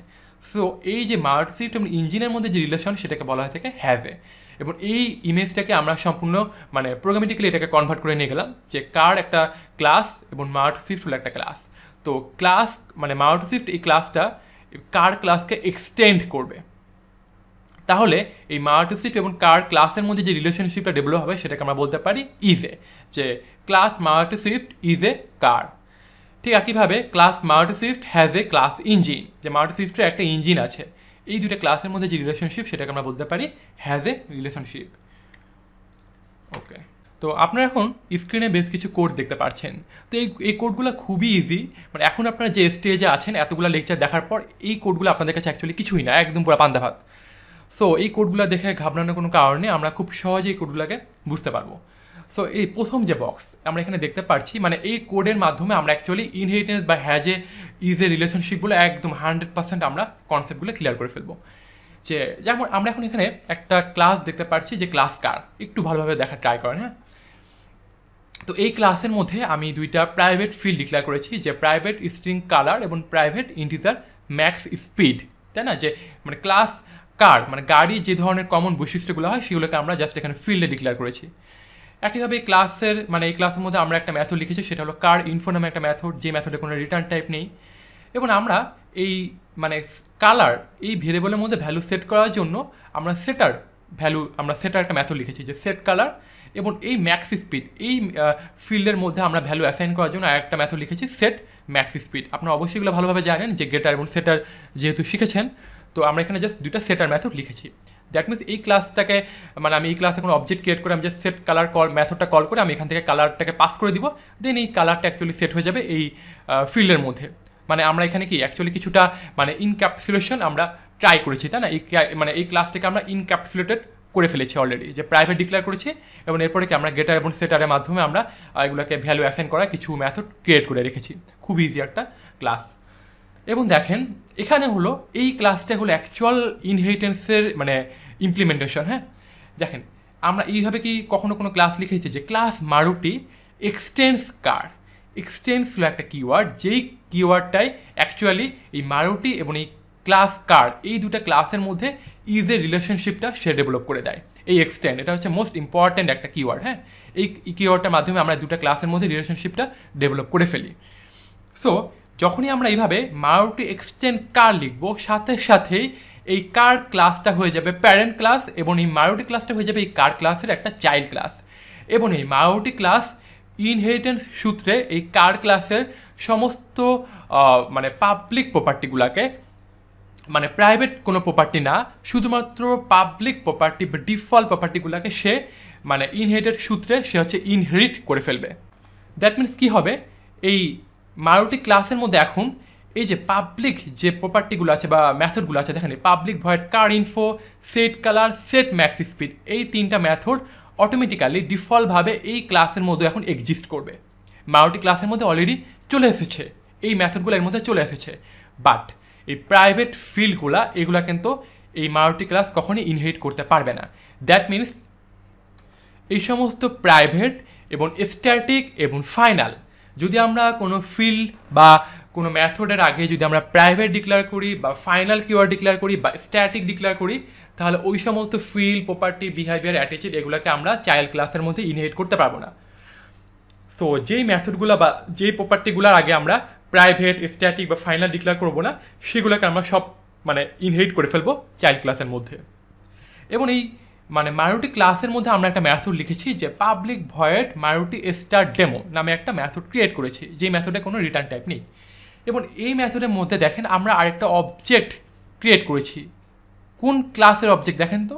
সো এই যে মারুতি সুইফট এবং ইঞ্জিনের মধ্যে যে রিলেশন সেটাকে বলা হয় থেকে হ্যাজ এ। এবং এই ইমেজটাকে আমরা সম্পূর্ণ মানে প্রোগ্রামেটিক্যালি এটাকে কনভার্ট করে নিয়ে গেলাম যে কার একটা ক্লাস এবং মারুতি সুইফট হলো একটা ক্লাস। তো ক্লাস মানে মারুতি সুইফট এই ক্লাসটা কার ক্লাসকে এক্সটেন্ড করবে। তাহলে এই মারুতি সুইফট এবং কার ক্লাসের মধ্যে যে রিলেশনশিপটা ডেভেলপ হবে সেটাকে আমরা বলতে পারি ইজে, যে class Maruti Swift is a car. ঠিক একইভাবে class Maruti Swift has a class engine, যে মারুতি সুইফটের একটা ইঞ্জিন আছে। এই দুটো ক্লাসের মধ্যে যে রিলেশনশিপ সেটাকে আমরা বলতে পারি হ্যাজ এ রিলেশনশিপ। ওকে, তো আপনারা এখন স্ক্রিনে বেশ কিছু কোড দেখতে পাচ্ছেন। তো এই কোডগুলো খুবই ইজি, মানে এখন আপনারা যে স্টেজে আছেন এতগুলো লেকচার দেখার পর এই কোডগুলো আপনাদের কাছে অ্যাকচুয়ালি কিছুই না, একদম পুরো পান্তা ভাত। সো এই কোডগুলো দেখে ঘাবড়ানোর কোনো কারণে আমরা খুব সহজেই এই কোডগুলোকে বুঝতে পারবো। সো এই প্রথম যে বক্স আমরা এখানে দেখতে পাচ্ছি মানে এই কোডের মাধ্যমে আমরা অ্যাকচুয়ালি ইনহেরিটেন্স বা হ্যাজে ইজে রিলেশনশিপগুলো একদম 100% আমরা কনসেপ্টগুলো ক্লিয়ার করে ফেলবো। যে যেমন আমরা এখন এখানে একটা ক্লাস দেখতে পাচ্ছি যে ক্লাস কার, একটু ভালোভাবে দেখার ট্রাই করেন। হ্যাঁ, তো এই ক্লাসের মধ্যে আমি দুইটা প্রাইভেট ফিল্ড ডিক্লেয়ার করেছি, যে প্রাইভেট স্ট্রিং কালার এবং প্রাইভেট ইন্টিজার ম্যাক্স স্পিড, তাই না? যে মানে ক্লাস কার মানে গাড়ি যে ধরনের কমন বৈশিষ্ট্যগুলো হয় সেগুলোকে আমরা জাস্ট এখানে ফিল্ডে ডিক্লেয়ার করেছি। একইভাবে এই ক্লাসের মধ্যে আমরা একটা মেথড লিখেছি, সেটা হলো কার ইনফো নামে একটা মেথড, যে মেথডে কোনো রিটার্ন টাইপ নেই। এবং আমরা এই মানে কালার এই ভেরিয়েবলের মধ্যে ভ্যালু সেট করার জন্য আমরা সেটার একটা মেথড লিখেছি, যে সেট কালার। এবং এই ম্যাক্স স্পিড এই ফিল্ডের মধ্যে আমরা ভ্যালু অ্যাসাইন করার জন্য আরেকটা মেথড লিখেছি সেট ম্যাক্স স্পিড। আপনারা অবশ্যই এগুলো ভালোভাবে জানেন যে গেটার এবং সেটার যেহেতু শিখেছেন, তো আমরা এখানে জাস্ট দুইটা সেটার মেথড লিখেছি। দ্যাট মিনস এই ক্লাসটাকে মানে আমি এই ক্লাসে কোনো অবজেক্ট ক্রিয়েট করে আমি জাস্ট সেট কালার মেথডটা কল করে আমি এখান থেকে কালারটাকে পাস করে দিব, দেন এই কালারটা অ্যাকচুয়ালি সেট হয়ে যাবে এই ফিল্ডের মধ্যে। মানে আমরা এখানে কি অ্যাকচুয়ালি কিছুটা মানে ইনক্যাপসুলেশন আমরা ট্রাই করেছি, তাই না? এই ক্লাসটাকে আমরা ইনক্যাপসুলেটেড করে ফেলেছি অলরেডি, যে প্রাইভেট ডিক্লেয়ার করেছি এবং এরপরে কি আমরা গেটার এবং সেটারের মাধ্যমে আমরা এগুলোকে ভ্যালু অ্যাসাইন করা কিছু মেথড ক্রিয়েট করে রেখেছি। খুব ইজি একটা ক্লাস। এবং দেখেন এখানে হলো এই ক্লাসটা হলো অ্যাকচুয়াল ইনহেরিটেন্সের মানে ইমপ্লিমেন্টেশন। হ্যাঁ, দেখেন আমরা এইভাবে কি কখনো কোনো ক্লাস লিখেছি যে ক্লাস মারুতি এক্সটেন্স কার। এক্সটেন্স হলো একটা কিওয়ার্ড, যেই কিওয়ার্ডটাই অ্যাকচুয়ালি এই মারুতি এবং এই ক্লাস কার এই দুটা ক্লাসের মধ্যে ইজের রিলেশনশিপটা সে ডেভেলপ করে দেয়। এই এক্সটেন্ড এটা হচ্ছে মোস্ট ইম্পর্ট্যান্ট একটা কিওয়ার্ড। হ্যাঁ, এই কিওয়ার্ডটার মাধ্যমে আমরা দুটা ক্লাসের মধ্যে রিলেশনশিপটা ডেভেলপ করে ফেলি। সো যখনই আমরা এইভাবে মারুতি এক্সটেন্ড কার লিখবো, সাথে সাথেই এই কার ক্লাসটা হয়ে যাবে প্যারেন্ট ক্লাস এবং এই মারুতি ক্লাসটা হয়ে যাবে এই কার ক্লাসের একটা চাইল্ড ক্লাস। এবং এই মারুতি ক্লাস ইনহেরিটেন্স সূত্রে এই কার ক্লাসের সমস্ত মানে পাবলিক প্রপার্টিগুলোকে, মানে প্রাইভেট কোনো প্রপার্টি না, শুধুমাত্র পাবলিক প্রপার্টি বা ডিফল্ট প্রপার্টিগুলোকে সে মানে ইনহেরিটেড সূত্রে সে হচ্ছে ইনহেরিট করে ফেলবে। দ্যাট মিনস কী হবে, এই মারুতি ক্লাসের মধ্যে এখন এই যে পাবলিক যে প্রপার্টিগুলো আছে বা মেথডগুলো আছে, দেখেন public void car info, set colour, set max speed, এই তিনটা মেথড অটোমেটিক্যালি ডিফল্টভাবে এই ক্লাসের মধ্যে এখন এক্সিস্ট করবে। মারুতি ক্লাসের মধ্যে অলরেডি চলে এসেছে, এই মেথডগুলো এর মধ্যে চলে এসেছে। বাট এই প্রাইভেট ফিল্ডগুলো এগুলো কিন্তু এই মারুতি ক্লাস কখনই ইনহেরিট করতে পারবে না। দ্যাট মিনস এই সমস্ত প্রাইভেট এবং স্ট্যাটিক এবং ফাইনাল যদি আমরা কোনো ফিল্ড বা কোনো মেথডের আগে যদি আমরা প্রাইভেট ডিক্লেয়ার করি বা ফাইনাল কিওয়ার্ড ডিক্লেয়ার করি বা স্ট্যাটিক ডিক্লেয়ার করি, তাহলে ওই সমস্ত ফিল্ড, প্রপার্টি, বিহেভিয়ার, অ্যাটিটিউড এগুলোকে আমরা চাইল্ড ক্লাসের মধ্যে ইনহেরিট করতে পারবো না। সো যেই মেথডগুলো বা যেই প্রপার্টিগুলোর আগে আমরা প্রাইভেট, স্ট্যাটিক বা ফাইনাল ডিক্লেয়ার করবো না, সেগুলোকে আমরা সব ইনহেরিট করে ফেলবো চাইল্ড ক্লাসের মধ্যে। এবং এই মারুতি ক্লাসের মধ্যে আমরা একটা মেথড লিখেছি যে public void Maruti star demo নামে একটা মেথড ক্রিয়েট করেছি, যেই মেথডে কোনো রিটার্ন টাইপ নেই। এবং এই মেথডের মধ্যে দেখেন আমরা আরেকটা অবজেক্ট ক্রিয়েট করেছি। কোন ক্লাসের অবজেক্ট দেখেন তো,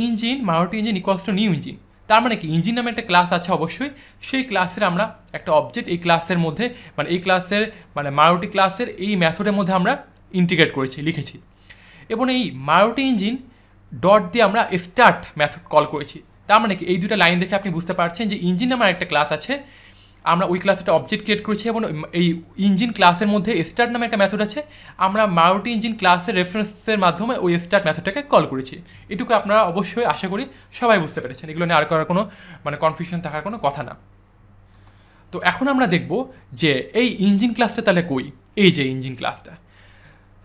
engine, Maruti engine equals to new engine. তার কি ইঞ্জিন নামে একটা ক্লাস আছে অবশ্যই, সেই ক্লাসের আমরা একটা অবজেক্ট এই ক্লাসের মধ্যে এই ক্লাসের মারুতি ক্লাসের এই মেথডের মধ্যে আমরা ইন্টিগ্রেট করেছি, লিখেছি। এবং এই মারুতি ইঞ্জিন ডট দিয়ে আমরা স্টার্ট মেথড কল করেছি। তার কি এই দুটো লাইন দেখে আপনি বুঝতে পারছেন যে ইঞ্জিন নামের একটা ক্লাস আছে, আমরা ওই ক্লাসে একটা অবজেক্ট ক্রিয়েট করেছি এবং এই ইঞ্জিন ক্লাসের মধ্যে স্টার্ট নামে একটা মেথড আছে, আমরা মারুতি ইঞ্জিন ক্লাসের রেফারেন্সের মাধ্যমে ওই স্টার্ট মেথডটাকে কল করেছি। এটুকু আপনারা অবশ্যই আশা করি সবাই বুঝতে পেরেছেন, এগুলো নিয়ে আর করার কোনো কনফিউশন থাকার কোনো কথা না। তো এখন আমরা দেখব যে এই ইঞ্জিন ক্লাসটা তাহলে কই, এই যে ইঞ্জিন ক্লাসটা।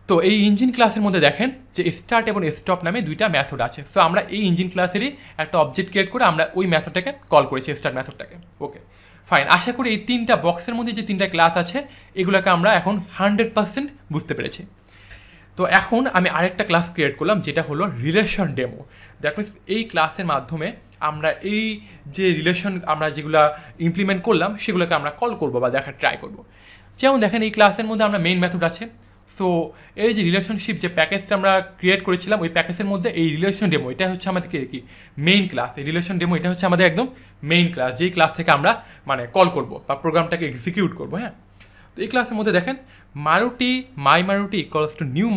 তো এই ইঞ্জিন ক্লাসের মধ্যে দেখেন যে স্টার্ট এবং স্টপ নামে দুইটা মেথড আছে। সো আমরা এই ইঞ্জিন ক্লাসেরই একটা অবজেক্ট ক্রিয়েট করে আমরা ওই মেথডটাকে কল করেছি, স্টার্ট মেথডটাকে। ওকে ফাইন, আশা করি এই তিনটা বক্সের মধ্যে যে তিনটা ক্লাস আছে এগুলোকে আমরা এখন 100% বুঝতে পেরেছি। তো এখন আমি আরেকটা ক্লাস ক্রিয়েট করলাম যেটা হলো রিলেশন ডেমো। দ্যাট মিনস এই ক্লাসের মাধ্যমে আমরা এই যে রিলেশন আমরা যেগুলো ইমপ্লিমেন্ট করলাম সেগুলোকে আমরা কল করবো বা দেখার ট্রাই করবো। যেমন দেখেন এই ক্লাসের মধ্যে আমরা মেইন মেথড আছে। সো এই যে রিলেশনশিপ যে প্যাকেজটা আমরা ক্রিয়েট করেছিলাম ওই প্যাকেজের মধ্যে এই রিলেশন ডেমো এটা হচ্ছে আমাদের কি মেইন ক্লাস। এই রিলেশন ডেমো এটা হচ্ছে আমাদের একদম মেইন ক্লাস, যেই ক্লাস থেকে আমরা কল করবো বা প্রোগ্রামটাকে এক্সিকিউট করবো। হ্যাঁ, তো এই ক্লাসের মধ্যে দেখেন Maruti my Maruti equals to new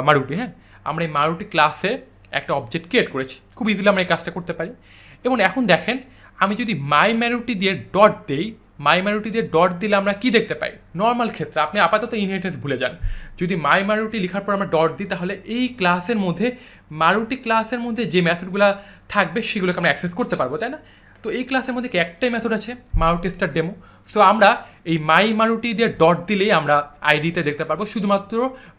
Maruti. হ্যাঁ, আমরা এই মারুতি ক্লাসে একটা অবজেক্ট ক্রিয়েট করেছি, খুব ইজিলি আমরা এই কাজটা করতে পারি। এবং এখন দেখেন আমি যদি মাই মারুতি দিয়ে ডট দেই, মাই মারুতি দিয়ে ডট দিলে আমরা কি দেখতে পাই? নর্মাল ক্ষেত্রে আপনি আপাতত ইনহেরিটেন্স ভুলে যান, যদি মাই মারুতি লেখার পর আমরা ডট দিই তাহলে এই ক্লাসের মধ্যে মারুতি ক্লাসের মধ্যে যে মেথডগুলো থাকবে সেগুলোকে আমরা অ্যাক্সেস করতে পারবো, তাই না? তো এই ক্লাসের মধ্যে কি একটাই মেথড আছে, মারুতি স্টার ডেমো। সো আমরা এই মাই মারুতি দিয়ে ডট দিলেই আমরা আইডিতে দেখতে পারবো শুধুমাত্র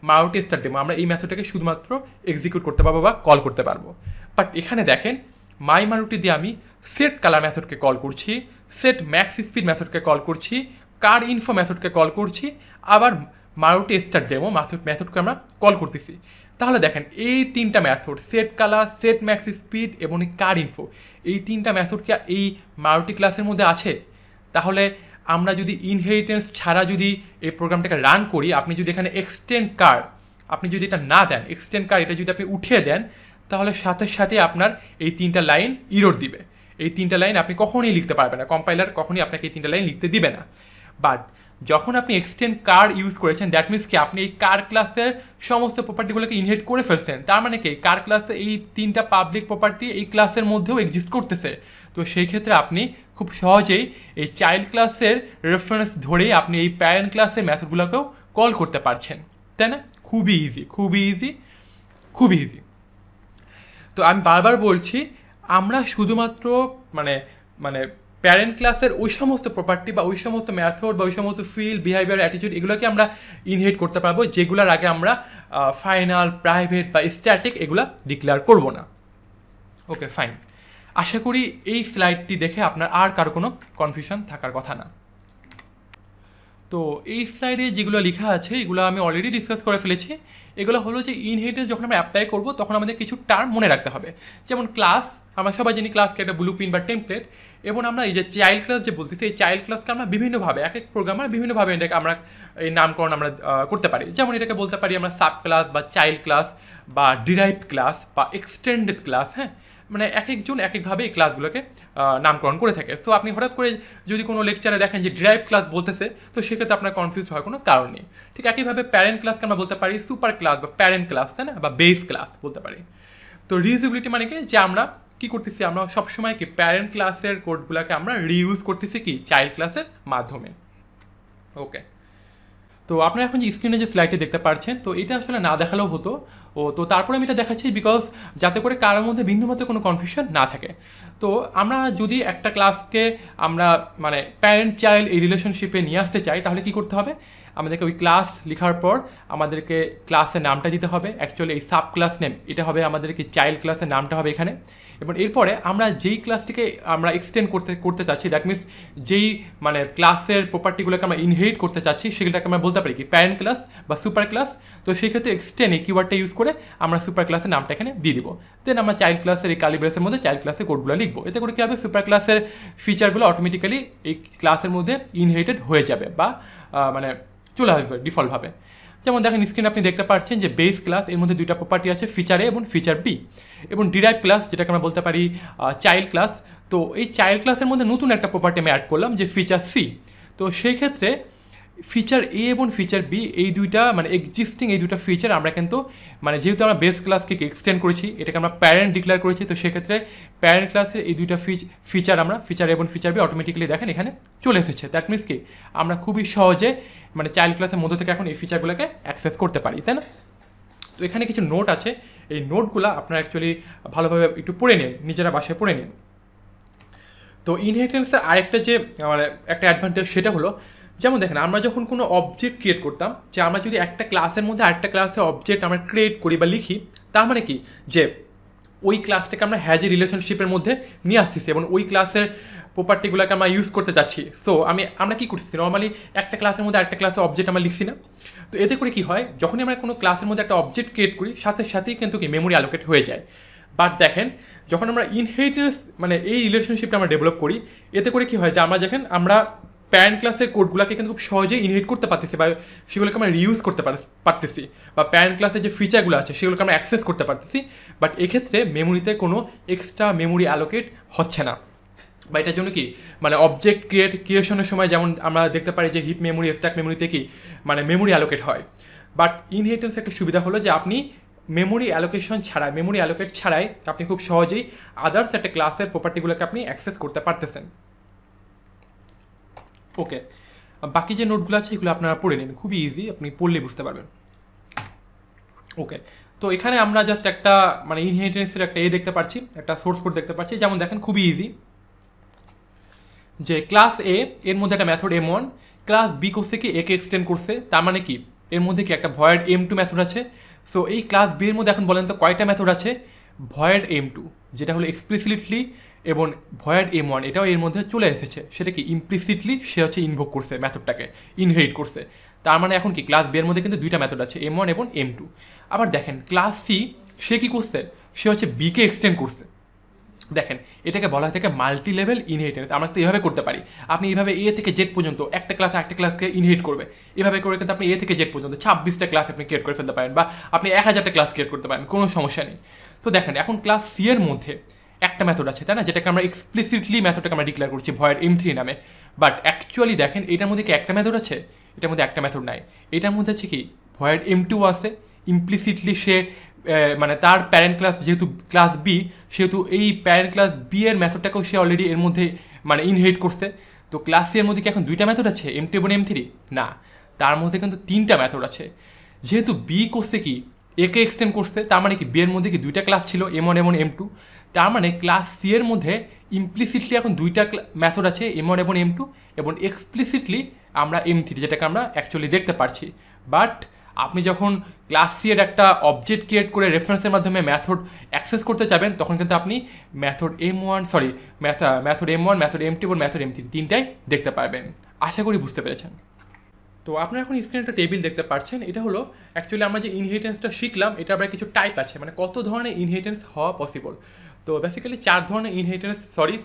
মারুতি স্টার ডেমো। আমরা এই মেথডটাকে শুধুমাত্র এক্সিকিউট করতে পারবো বা কল করতে পারবো। বাট এখানে দেখেন মাই মারুতি দিয়ে আমি সেট কালার মেথডকে কল করছি, সেট ম্যাক্স স্পিড মেথডকে কল করছি, কার ইনফো মেথডকে কল করছি, আবার মারুতি স্টার ডেমো মেথডকে আমরা কল করতেছি। তাহলে দেখেন এই তিনটা method set colour, set max speed এবং কার ইনফো, এই তিনটা মেথড কি এই মারুতি ক্লাসের মধ্যে আছে? তাহলে আমরা যদি ইনহেরিটেন্স ছাড়া যদি এই প্রোগ্রামটাকে রান করি, আপনি যদি এখানে এক্সটেন্ড কার আপনি যদি এটা না দেন, এক্সটেন্ড কার এটা যদি আপনি উঠিয়ে দেন, তাহলে সাথে সাথে আপনার এই তিনটা লাইন ইরর দিবে। এই তিনটা লাইন আপনি কখনোই লিখতে পারবেন না, কম্পাইলার কখনোই আপনাকে এই তিনটা লাইন লিখতে দিবে না। বাট যখন আপনি এক্সটেন্ড কার ইউজ করেছেন, দ্যাট মিনস কি আপনি এই কার ক্লাসের সমস্ত প্রপার্টিগুলোকে ইনহেরিট করে ফেলছেন। তার মানে কি কার ক্লাসে এই তিনটা পাবলিক প্রপার্টি এই ক্লাসের মধ্যেও এক্সিস্ট করতেছে। তো সেই ক্ষেত্রে আপনি খুব সহজেই এই চাইল্ড ক্লাসের রেফারেন্স ধরেই আপনি এই প্যারেন্ট ক্লাসের মেথডগুলোকেও কল করতে পারছেন, তাই না? খুবই ইজি, খুবই ইজি, খুবই ইজি। তো আমি বারবার বলছি, আমরা শুধুমাত্র প্যারেন্ট ক্লাসের ওই সমস্ত প্রপার্টি বা ওই সমস্ত মেথড বা ওই সমস্ত ফিল্ড, বিহেভিয়ার, অ্যাটিটিউড এগুলোকে আমরা ইনহেরিট করতে পারবো, যেগুলোর আগে আমরা ফাইনাল, প্রাইভেট বা স্ট্যাটিক এগুলো ডিক্লেয়ার করব না। ওকে ফাইন, আশা করি এই স্লাইডটি দেখে আপনার আর কারো কোনো কনফিউশন থাকার কথা না। তো এই স্লাইডে যেগুলো লেখা আছে এগুলো আমি অলরেডি ডিসকাস করে ফেলেছি। এগুলো হলো যে ইনহেরিটেন্স যখন আমরা অ্যাপ্লাই করবো তখন আমাদের কিছু টার্ম মনে রাখতে হবে। যেমন ক্লাস, আমরা সবাই জানি ক্লাসকে একটা ব্লু প্রিন্ট বা টেমপ্লেট, এবং আমরা এই যে চাইল্ড ক্লাস যে বলতেছি, এই চাইল্ড ক্লাসকে আমরা বিভিন্নভাবে, এক এক প্রোগ্রামার বিভিন্নভাবে এটাকে আমরা এই নামকরণ আমরা করতে পারি। যেমন এটাকে বলতে পারি আমরা সাব ক্লাস বা চাইল্ড ক্লাস বা ডিরাইভড ক্লাস বা এক্সটেন্ডেড ক্লাস। হ্যাঁ, এক একজন এক একভাবে এই ক্লাসগুলোকে নামকরণ করে থাকে। সো আপনি হঠাৎ করে যদি কোনো লেকচারে দেখেন যে ডিরাইভ ক্লাস বলতেছে, তো সেক্ষেত্রে আপনার কনফিউজ হওয়ার কোনো কারণ নেই। ঠিক একইভাবে প্যারেন্ট ক্লাসকে আমরা বলতে পারি সুপার ক্লাস বা প্যারেন্ট ক্লাস, তাই না, বা বেস ক্লাস বলতে পারি। তো রিউজেবিলিটি মানে কি, যে আমরা কী করতেছি, আমরা সবসময় কি প্যারেন্ট ক্লাসের কোডগুলোকে আমরা রিইউজ করতেছি কি চাইল্ড ক্লাসের মাধ্যমে। ওকে, তো তো আপনারা এখন যে স্ক্রিনে যে স্লাইডটি দেখতে পাচ্ছেন, তো এটা আসলে না দেখালেও হতো। তো তারপরে আমি এটা দেখাচ্ছি বিকজ যাতে করে কারোর মধ্যে বিন্দুমাত্র কোনো কনফিউশন না থাকে। তো আমরা যদি একটা ক্লাসকে আমরা মানে প্যারেন্ট চাইল্ড এই রিলেশনশিপে নিয়ে আসতে চাই, তাহলে কি করতে হবে? আমাদেরকে ওই ক্লাস লেখার পর আমাদেরকে ক্লাসের নামটা দিতে হবে। অ্যাকচুয়ালি এই সাব ক্লাস নেম এটা হবে আমাদেরকে চাইল্ড ক্লাসের নামটা হবে এখানে। এবং এরপরে আমরা যেই ক্লাসটিকে আমরা এক্সটেন্ড করতে চাচ্ছি, দ্যাট মিনস যেই মানে ক্লাসের প্রপার্টিগুলোকে আমরা ইনহেরিট করতে চাচ্ছি, সেগুলোকে আমরা বলতে পারি কি প্যারেন্ট ক্লাস বা সুপার ক্লাস। তো সেই ক্ষেত্রে এক্সটেন্ড এই কিওয়ার্ডটা ইউজ করে আমরা সুপার ক্লাসের নামটা এখানে দিয়ে দিব। দেন আমরা চাইল্ড ক্লাসের এই কালি ব্রেসের মধ্যে চাইল্ড ক্লাসের কোডগুলো লিখবো। এতে করে কী হবে, সুপার ক্লাসের ফিচারগুলো অটোমেটিক্যালি এই ক্লাসের মধ্যে ইনহেরিটেড হয়ে যাবে বা মানে চলে আসবে ডিফল্টভাবে। যেমন দেখেন স্ক্রিনে আপনি দেখতে পাচ্ছেন যে বেস ক্লাস, এর মধ্যে দুইটা প্রপার্টি আছে, ফিচার এ এবং ফিচার বি। এবং ডিরাইভ ক্লাস যেটাকে আমরা বলতে পারি চাইল্ড ক্লাস। তো এই চাইল্ড ক্লাসের মধ্যে নতুন একটা প্রপার্টি আমি অ্যাড করলাম যে ফিচার সি। তো সেই ক্ষেত্রে ফিচার এ এবং ফিচার বি এই দুইটা মানে এক্সিস্টিং এই দুইটা ফিচার আমরা কিন্তু মানে যেহেতু আমরা বেস ক্লাসকে এক্সটেন্ড করেছি, এটাকে আমরা প্যারেন্ট ডিক্লেয়ার করেছি, তো সেক্ষেত্রে প্যারেন্ট ক্লাসের এই দুইটা ফিচার আমরা ফিচার এবং ফিচার বি অটোমেটিক্যালি দেখেন এখানে চলে এসেছে। দ্যাট মিনস কি আমরা খুবই সহজে মানে চাইল্ড ক্লাসের মধ্যে থেকে এখন এই ফিচারগুলোকে অ্যাক্সেস করতে পারি, তাই না? তো এখানে কিছু নোট আছে, এই নোটগুলো আপনারা অ্যাকচুয়ালি ভালোভাবে একটু পড়ে নিন, নিজেরা বাসায় পড়ে নিন। তো ইনহেরিটেন্সের আরেকটা যে মানে একটা অ্যাডভান্টেজ সেটা হলো, যেমন দেখেন আমরা যখন কোনো অবজেক্ট ক্রিয়েট করতাম, যে আমরা যদি একটা ক্লাসের মধ্যে আরেকটা ক্লাসের অবজেক্ট আমরা ক্রিয়েট করি বা লিখি, তার মানে কি যে ওই ক্লাসটাকে আমরা হ্যাজ এ রিলেশনশিপের মধ্যে নিয়ে আসতেছি এবং ওই ক্লাসের প্রপার্টিগুলোকে আমরা ইউজ করতে যাচ্ছি। সো আমরা কী করতেছি, নর্মালি একটা ক্লাসের মধ্যে একটা ক্লাসের অবজেক্ট আমরা লিখছি না। তো এতে করে কী হয়, যখনই আমরা কোনো ক্লাসের মধ্যে একটা অবজেক্ট ক্রিয়েট করি, সাথে সাথেই কিন্তু কি মেমোরি অ্যালোকেট হয়ে যায়। বাট দেখেন যখন আমরা ইনহেরিটেন্স মানে এই রিলেশনশিপটা আমরা ডেভেলপ করি, এতে করে কী হয় যে আমরা প্যারেন্ট ক্লাসের কোডগুলোকে কিন্তু খুব সহজেই ইনহেরিট করতে পারতেছি বা সেগুলোকে আমরা রিউজ করতে পারতেছি, বা প্যারেন্ট ক্লাসের যে ফিচারগুলো আছে সেগুলোকে আমরা অ্যাক্সেস করতে পারতেছি। বাট এক্ষেত্রে মেমোরিতে কোনো এক্সট্রা মেমোরি অ্যালোকেট হচ্ছে না। বা এটার জন্য কি মানে অবজেক্ট ক্রিয়েশনের সময় যেমন আমরা দেখতে পারি যে হিপ মেমোরি, স্ট্যাক মেমোরিতে কি মানে মেমোরি অ্যালোকেট হয়। বাট ইনহেরিটেন্স একটা সুবিধা হলো যে আপনি মেমোরি অ্যালোকেট ছাড়াই আপনি খুব সহজেই আদার্স একটা ক্লাসের প্রপার্টিগুলোকে আপনি অ্যাক্সেস করতে পারতেছেন। ওকে, বাকি যে নোটগুলো আছে এগুলো আপনারা পড়ে নিন, খুবই ইজি, আপনি পড়লে বুঝতে পারবেন। ওকে, তো এখানে আমরা জাস্ট একটা মানে ইনহেরিটেন্সের একটা দেখতে পাচ্ছি, একটা সোর্স কোড দেখতে পাচ্ছি। যেমন দেখেন খুবই ইজি, যে ক্লাস এ এর মধ্যে একটা মেথড M1, ক্লাস বি করছে কি একে এক্সটেন্ড করছে, তার মানে কি এর মধ্যে কি একটা ভয়েড M2 মেথড আছে। সো এই ক্লাস বি এর মধ্যে এখন বলেন তো কয়টা মেথড আছে? ভয়েড M2 যেটা হলো এক্সপ্লিসিটলি, এবং ভয়েড M1 এটাও এর মধ্যে চলে এসেছে। সেটা কি ইমপ্লিসিটলি সে হচ্ছে ইনভোক করছে মেথডটাকে, ইনহেরিট করছে। তার মানে এখন কি ক্লাস বি এর মধ্যে কিন্তু দুইটা মেথড আছে, M1 এবং M2। আবার দেখেন ক্লাস সি সে কি করছে, সে হচ্ছে বিকে এক্সটেন্ড করছে। দেখেন এটাকে বলা হয় থেকে মাল্টি লেভেল ইনহেরিটেন্স। আমরা তো এভাবে করতে পারি, আপনি এইভাবে এ থেকে জেড পর্যন্ত একটা ক্লাস একটা ক্লাসকে ইনহেরিট করবে, এভাবে করে কিন্তু আপনি এ থেকে জেড পর্যন্ত 26টা ক্লাস আপনি ক্রিয়েট করে ফেলতে পারেন, বা আপনি 1000টা ক্লাস ক্রিয়েট করতে পারেন, কোনো সমস্যা নেই। তো দেখেন এখন ক্লাস সি এর মধ্যে একটা মেথড আছে, তাই না, যেটাকে আমরা এক্সপ্লিসিটলি মেথডটাকে আমরা ডিক্লেয়ার করছি ভয়েড M3 নামে। বাট অ্যাকচুয়ালি দেখেন এটার মধ্যে কি একটা মেথড আছে? এটার মধ্যে একটা মেথড নাই। এটার মধ্যে আছে কি ভয়েড M2 আছে, ইমপ্লিসিটলি সে মানে তার প্যারেন্ট ক্লাস যেহেতু ক্লাস বি, সেহেতু এই প্যারেন্ট ক্লাস বি এর মেথডটাকেও সে অলরেডি এর মধ্যে মানে ইনহেরিট করছে। তো ক্লাস সি এর মধ্যে কি এখন দুইটা মেথড আছে, M2 এবং M3? না, তার মধ্যে কিন্তু তিনটা মেথড আছে। যেহেতু বি করছে কি একে এক্সটেন্ড করছে, তার মানে কি বি এর মধ্যে কি দুইটা ক্লাস ছিল, M1 এবং M2। তার মানে ক্লাস সি এর মধ্যে ইমপ্লিসিটলি এখন দুইটা মেথড আছে, M1 এবং M2, এবং এক্সপ্লিসিটলি আমরা M3 যেটাকে আমরা অ্যাকচুয়ালি দেখতে পারছি। বাট আপনি যখন ক্লাস সি এর একটা অবজেক্ট ক্রিয়েট করে রেফারেন্সের মাধ্যমে মেথড অ্যাক্সেস করতে যাবেন, তখন কিন্তু আপনি মেথড M1 মেথড M2 এবং মেথড M3 তিনটাই দেখতে পারবেন। আশা করি বুঝতে পেরেছেন। তো আপনারা এখন স্ক্রিনে একটা টেবিল দেখতে পাচ্ছেন, এটা হলো অ্যাকচুয়ালি আমরা যে ইনহেরিটেন্সটা শিখলাম, এটা আবার কিছু টাইপ আছে, মানে কত ধরনের ইনহেরিটেন্স হওয়া পসিবল। তো বেসিক্যালি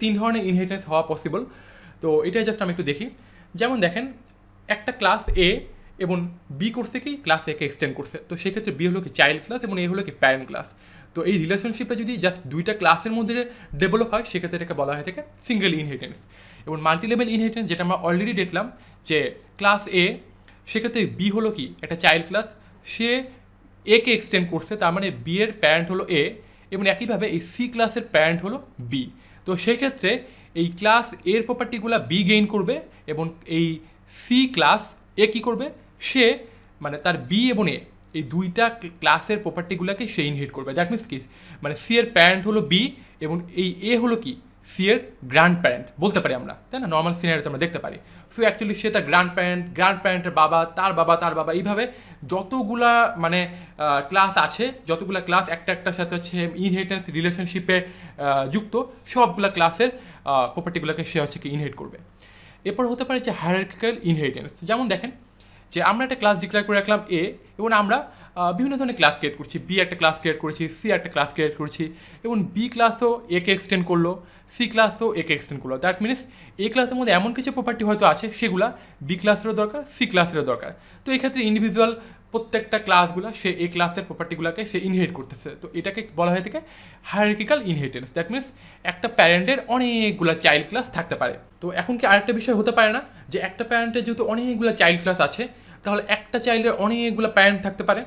তিন ধরনের ইনহেরিটেন্স হওয়া পসিবল। তো এটাই জাস্ট আমি একটু দেখি। যেমন দেখেন একটা ক্লাস এ এবং বি করছে কি ক্লাস একে এক্সটেন্ড করছে, তো সেক্ষেত্রে বি হলো কি চাইল্ড ক্লাস এবং এ হলো কি প্যারেন্ট ক্লাস। তো এই রিলেশনশিপটা যদি জাস্ট দুইটা ক্লাসের মধ্যে ডেভেলপ হয়, সেক্ষেত্রে এটাকে বলা হয় থাকে সিঙ্গেল ইনহেরিটেন্স। এবং মাল্টি লেভেল ইনহেরিটেন্স যেটা আমরা অলরেডি দেখলাম, যে ক্লাস এ সেক্ষেত্রে বি হলো কি একটা চাইল্ড ক্লাস, সে একে এক্সটেন্ড করছে, তার মানে বি এর প্যারেন্ট হলো এ, এবং একইভাবে এই সি ক্লাসের প্যারেন্ট হলো বি। তো সেক্ষেত্রে এই ক্লাস এর প্রপার্টিগুলো বি গেইন করবে এবং এই সি ক্লাস এ কী করবে, সে মানে তার বি এবং এ এই দুইটা ক্লাসের প্রপার্টিগুলোকে সে ইনহেরিট করবে। দ্যাট মিনস কি, মানে সি এর প্যারেন্ট হলো বি এবং এই এ হলো কি সি এর গ্র্যান্ড প্যারেন্ট বলতে পারি আমরা, তাই না? নর্মাল সিনারিওতে আমরা দেখতে পারি। সো অ্যাকচুয়ালি সে তার গ্র্যান্ড প্যারেন্টের বাবা, তার বাবা, এইভাবে যতগুলা মানে ক্লাস আছে, যতগুলা ক্লাস একটা সাথে হচ্ছে ইনহেরিটেন্স রিলেশনশিপে যুক্ত, সবগুলা ক্লাসের প্রপার্টিগুলোকে সে হচ্ছে কি ইনহেরিট করবে। এরপর হতে পারে যে হায়ারার্কিক্যাল ইনহেরিটেন্স। যেমন দেখেন যে আমরা একটা ক্লাস ডিক্লেয়ার করে রাখলাম এ, এবং আমরা বিভিন্ন ধরনের ক্লাস ক্রিয়েট করছি। বি একটা ক্লাস ক্রিয়েট করেছি, সি একটা ক্লাস ক্রিয়েট করছি, এবং বি ক্লাসও একে এক্সটেন্ড করলো, সি ক্লাসও একে এক্সটেন্ড করলো। দ্যাট মিনস এ ক্লাসের মধ্যে এমন কিছু প্রপার্টি হয়তো আছে সেগুলা বি ক্লাসেরও দরকার, সি ক্লাসেরও দরকার। তো এই ক্ষেত্রে ইন্ডিভিজুয়াল প্রত্যেকটা ক্লাসগুলো সে এ ক্লাসের প্রপার্টিগুলোকে সে ইনহেরিট করতেছে। তো এটাকে বলা হয়ে থাকে হায়ারার্কিক্যাল ইনহেরিটেন্স। দ্যাট মিনস একটা প্যারেন্টের অনেকগুলো চাইল্ড ক্লাস থাকতে পারে। তো এখন কি আরেকটা বিষয় হতে পারে না যে একটা প্যারেন্টের যেহেতু অনেকগুলো চাইল্ড ক্লাস আছে, তাহলে একটা চাইল্ডের অনেকগুলো প্যারেন্ট থাকতে পারে?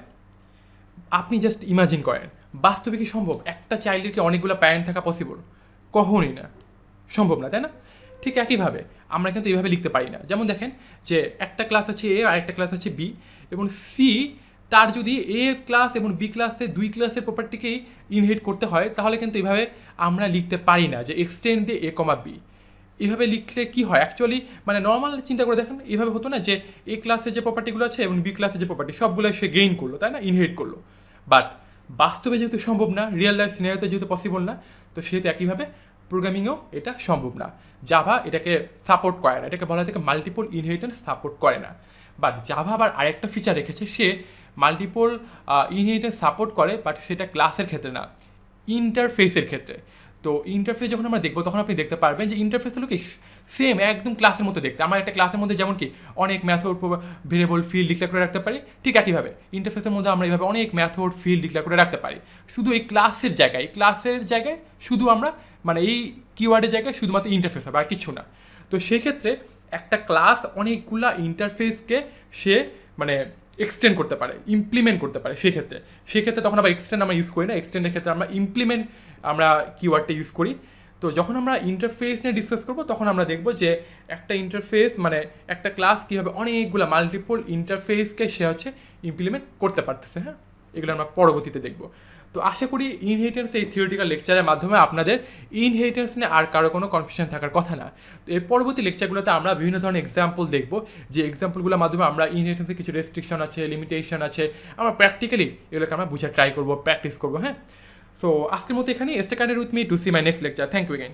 আপনি জাস্ট ইমাজিন করেন, বাস্তবে কি সম্ভব একটা চাইল্ডের কি অনেকগুলো প্যারেন্ট থাকা পসিবল? কখনই না, সম্ভব না, তাই না? ঠিক একইভাবে আমরা কিন্তু এইভাবে লিখতে পারি না। যেমন দেখেন যে একটা ক্লাস আছে এ আর একটা ক্লাস আছে বি, এবং সি তার যদি এ ক্লাস এবং বি ক্লাসে দুই ক্লাসের প্রপার্টিকেই ইনহেরিট করতে হয়, তাহলে কিন্তু এইভাবে আমরা লিখতে পারি না যে এক্সটেন্ড দিয়ে এ কমা বি। এইভাবে লিখলে কি হয় অ্যাকচুয়ালি, মানে নর্মাল চিন্তা করে দেখেন, এইভাবে হতো না যে এ ক্লাসের যে প্রপার্টিগুলো আছে এবং বি ক্লাসের যে প্রপার্টি সবগুলো সে গেইন করলো, তাই না, ইনহেরিট করলো। বাট বাস্তবে যেহেতু সম্ভব না, রিয়েল লাইফ সিনারিওতে যেহেতু পসিবল না, তো সেহেতু একইভাবে প্রোগ্রামিংয়েও এটা সম্ভব না। জাভা এটাকে সাপোর্ট করে না, এটাকে বলা হয় থেকে মাল্টিপল ইনহেরিটেন্স সাপোর্ট করে না। বাট জাভা আবার আরেকটা ফিচার রেখেছে, সে মাল্টিপল ইনহেরিটেন্স সাপোর্ট করে, বাট সেটা ক্লাসের ক্ষেত্রে না, ইন্টারফেসের ক্ষেত্রে। তো ইন্টারফেস যখন আমরা দেখবো তখন আপনি দেখতে পারবেন যে ইন্টারফেস হলো কি সেম একদম ক্লাসের মতো দেখতে। আমরা একটা ক্লাসের মধ্যে যেমন কি অনেক মেথড, ভেরিয়েবল, ফিল্ড ডিক্লেয়ার করে রাখতে পারি, ঠিক একইভাবে ইন্টারফেসের মধ্যে আমরা এইভাবে অনেক মেথড, ফিল্ড ডিক্লেয়ার করে রাখতে পারি। শুধু এই ক্লাসের জায়গায় শুধু আমরা মানে এই কিওয়ার্ডের জায়গায় শুধুমাত্র ইন্টারফেস হবে, আর কিছু না। তো সেক্ষেত্রে একটা ক্লাস অনেকগুলা ইন্টারফেসকে সে মানে এক্সটেন্ড করতে পারে, ইমপ্লিমেন্ট করতে পারে। সেক্ষেত্রে তখন আবার এক্সটেন্ড আমরা ইউজ করি না, এক্সটেন্ডের ক্ষেত্রে আমরা ইমপ্লিমেন্ট আমরা কিওয়ার্ডটা ইউজ করি। তো যখন আমরা ইন্টারফেস নিয়ে ডিসকাস করবো তখন আমরা দেখবো যে একটা ইন্টারফেস মানে একটা ক্লাস কীভাবে অনেকগুলো মাল্টিপল ইন্টারফেসকে সে হচ্ছে ইমপ্লিমেন্ট করতে পারতেছে। হ্যাঁ, এগুলো আমরা পরবর্তীতে দেখবো। তো আশা করি ইনহেরিটেন্স এই থিওরিটিক্যাল লেকচারের মাধ্যমে আপনাদের ইনহেরিটেন্স নিয়ে আর কারো কোনো কনফিউশন থাকার কথা না। তো এর পরবর্তী লেকচারগুলোতে আমরা বিভিন্ন ধরনের এক্সাম্পল দেখবো, যে এক্সাম্পলগুলোর মাধ্যমে আমরা ইনহেরিটেন্সের কিছু রেস্ট্রিকশন আছে, লিমিটেশন আছে, আমরা প্র্যাকটিক্যালি এগুলোকে আমরা বোঝার ট্রাই করবো, প্র্যাকটিস করবো। হ্যাঁ, সো আজকের মতো এখানেই। Stay connected with me to see my next lecture. Thank you again.